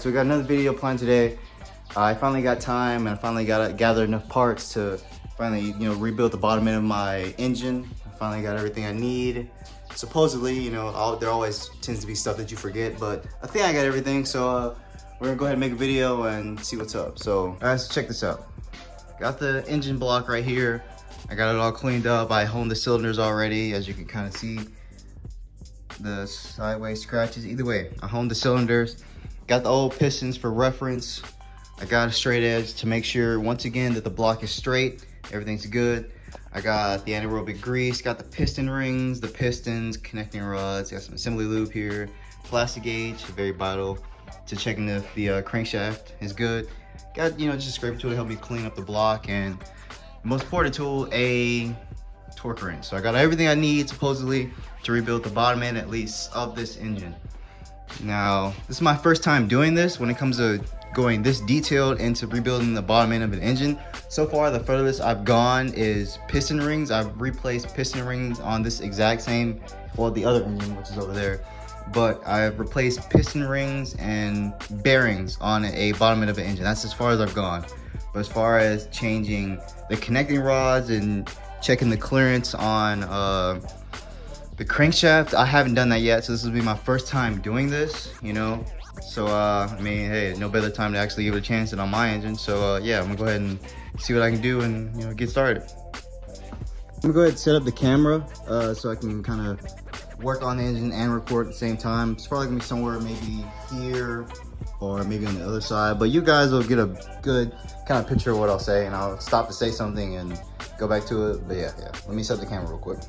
So we got another video planned today. I finally got time and I finally got gathered enough parts to finally, rebuild the bottom end of my engine. I finally got everything I need. Supposedly, there always tends to be stuff that you forget, but I think I got everything. So we're gonna go ahead and make a video and see what's up. So guys, check this out. Got the engine block right here. I got it all cleaned up. I honed the cylinders already, as you can kind of see the sideways scratches. Either way, I honed the cylinders. Got the old pistons for reference. I got a straight edge to make sure, once again, that the block is straight. Everything's good. I got the anaerobic grease, got the piston rings, the pistons, connecting rods, got some assembly lube here, plastic gauge, very vital to checking if the crankshaft is good. Got, just a scraper tool to help me clean up the block, and the most important tool, a torque wrench. So I got everything I need, supposedly, to rebuild the bottom end, at least, of this engine. Now, this is my first time doing this when it comes to going this detailed into rebuilding the bottom end of an engine. So far, the furthest I've gone is piston rings. I've replaced piston rings on this exact same, well, the other engine, which is over there. But I've replaced piston rings and bearings on a bottom end of an engine. That's as far as I've gone. But as far as changing the connecting rods and checking the clearance on the crankshaft, I haven't done that yet, so this will be my first time doing this, So, I mean, hey, no better time to actually give it a chance than on my engine. So, yeah, I'm gonna go ahead and see what I can do and, get started. I'm gonna go ahead and set up the camera so I can kind of work on the engine and record at the same time. It's probably gonna be somewhere maybe here or maybe on the other side, but you guys will get a good kind of picture of what I'll say, and I'll stop to say something and go back to it. But yeah, let me set the camera real quick.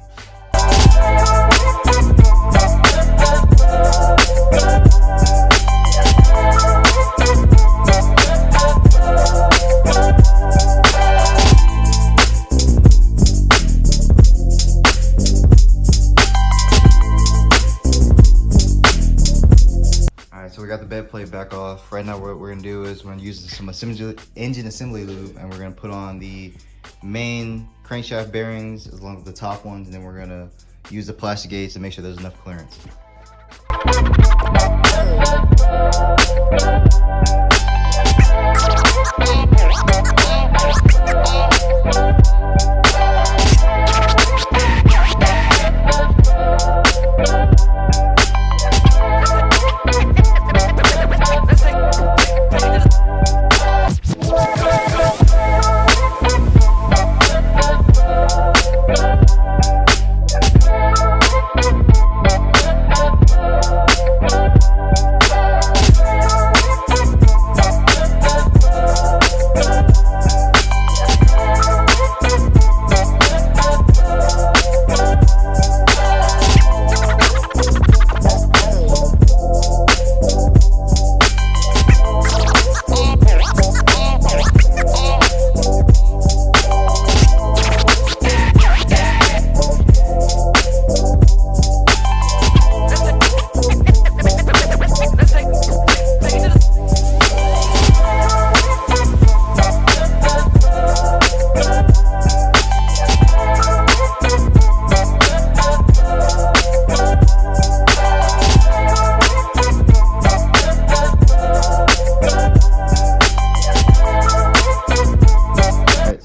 Alright, so we got the bed plate back off. Right now what we're gonna do is we're gonna use some engine assembly lube, and we're gonna put on the main crankshaft bearings as long as the top ones, and then we're gonna use the plastic gauge to make sure there's enough clearance.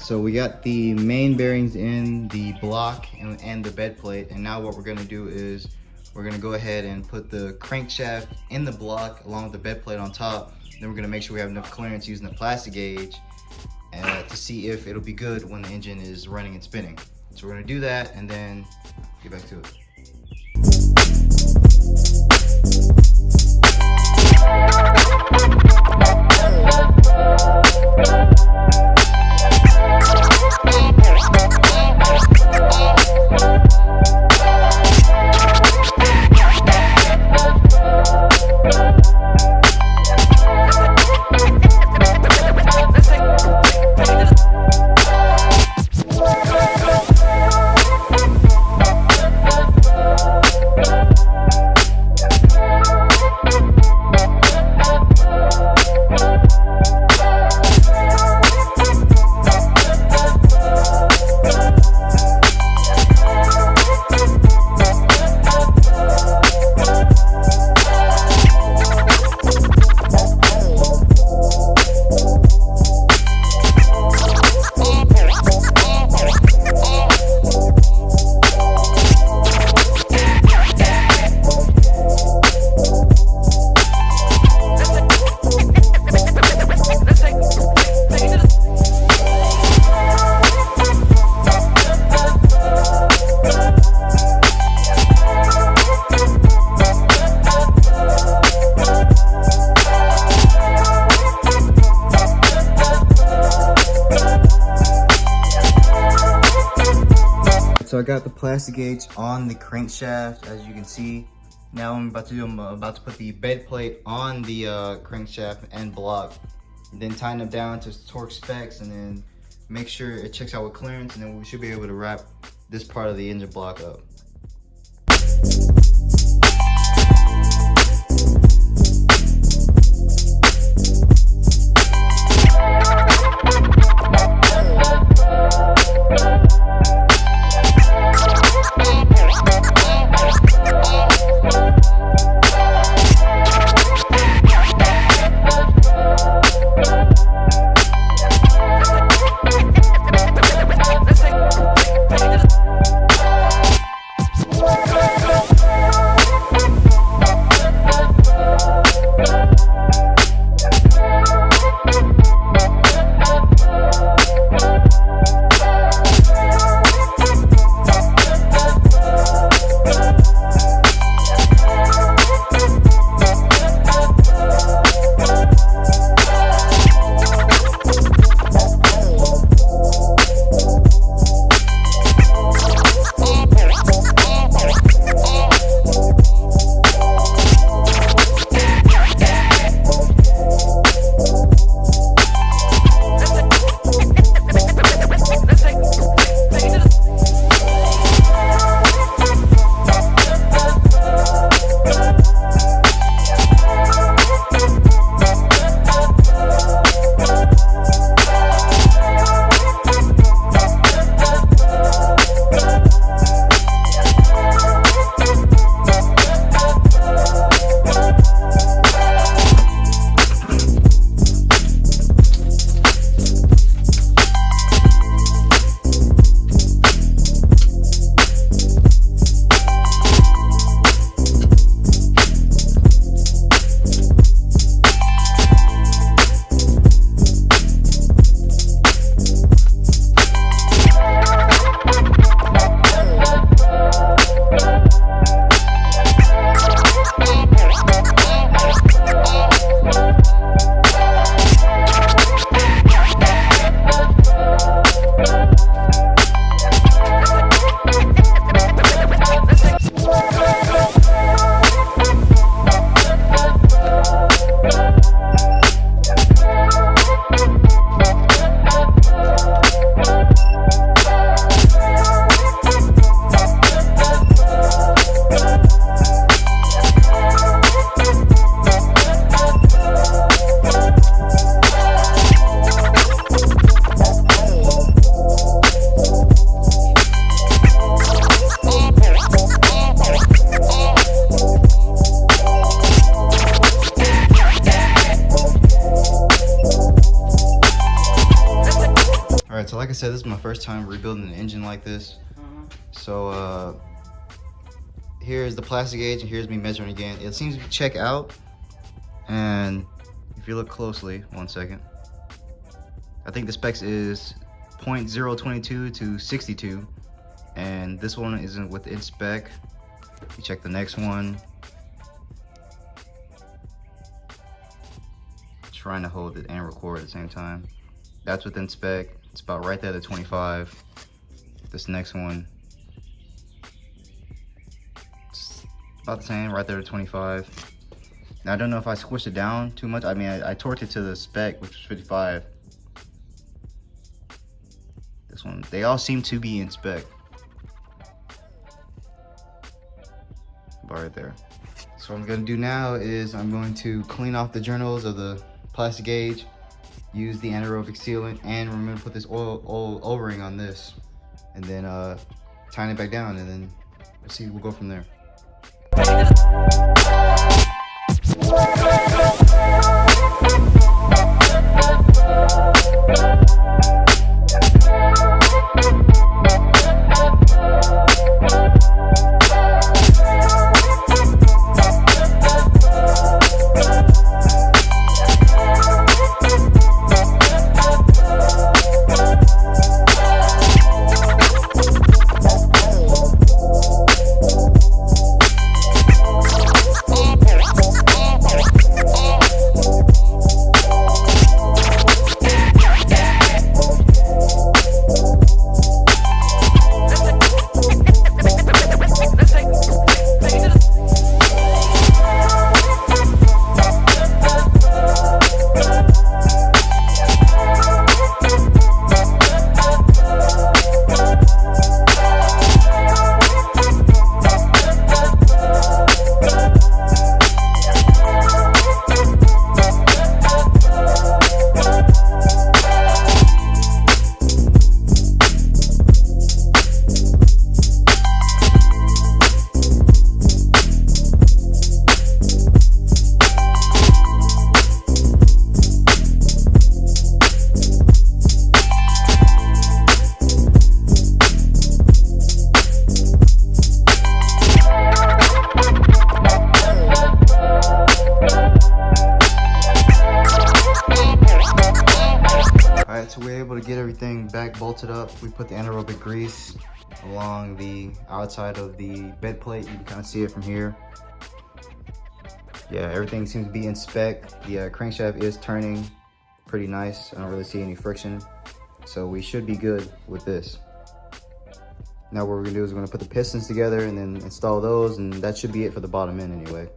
So we got the main bearings in the block and the bed plate, and now what we're going to do is we're going to go ahead and put the crankshaft in the block along with the bed plate on top. Then we're going to make sure we have enough clearance using the plastic gauge to see if it'll be good when the engine is running and spinning. So we're going to do that and then get back to it. I got the plastic gauge on the crankshaft, as you can see. Now I'm about to put the bed plate on the crankshaft and block, and then tighten them down to torque specs, and then make sure it checks out with clearance, and then we should be able to wrap this part of the engine block up. So like I said, this is my first time rebuilding an engine like this. So here's the plastic gauge, and here's me measuring again. It seems to check out, and if you look closely, 1 second, I think the specs is 0.022 to 62, and this one isn't within spec. You check the next one. Trying to hold it and record at the same time. That's within spec. It's about right there at 25. This next one, it's about the same, right there at 25. Now I don't know if I squished it down too much. I mean, I torqued it to the spec, which was 55. This one, they all seem to be in spec. About right there. So what I'm gonna do now is I'm going to clean off the journals of the plastic gauge, use the anaerobic sealant, and remember to put this oil O-ring on this, and then tighten it back down, and then we'll go from there. everything back bolted up. We put the anaerobic grease along the outside of the bed plate. You can kind of see it from here. Yeah, everything seems to be in spec. The crankshaft is turning pretty nice. I don't really see any friction. So we should be good with this. Now what we're gonna do is we're gonna put the pistons together and then install those, and that should be it for the bottom end anyway.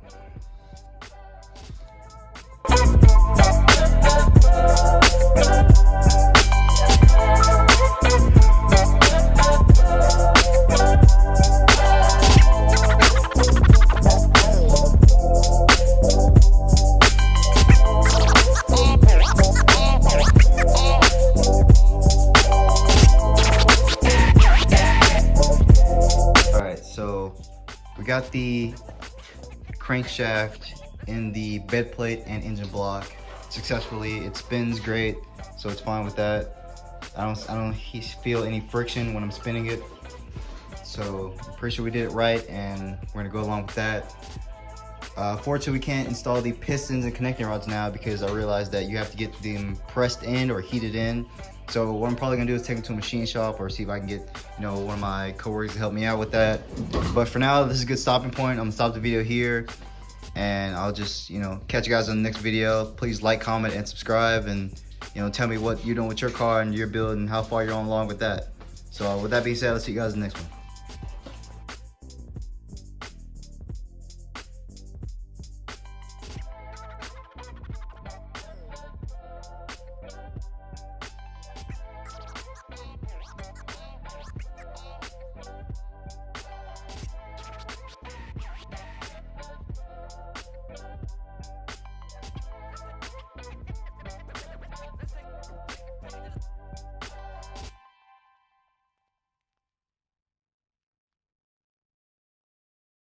We got the crankshaft in the bed plate and engine block successfully. It spins great, so it's fine with that. I don't feel any friction when I'm spinning it, so I'm pretty sure we did it right, and we're gonna go along with that. Fortunately, we can't install the pistons and connecting rods now because I realized that you have to get them pressed in or heated in. So what I'm probably gonna do is take them to a machine shop or see if I can get, one of my coworkers to help me out with that. But for now, this is a good stopping point. I'm gonna stop the video here, and I'll just, catch you guys on the next video. Please like, comment, and subscribe, and tell me what you're doing with your car and your build and how far you're on along with that. So with that being said, I'll see you guys in the next one.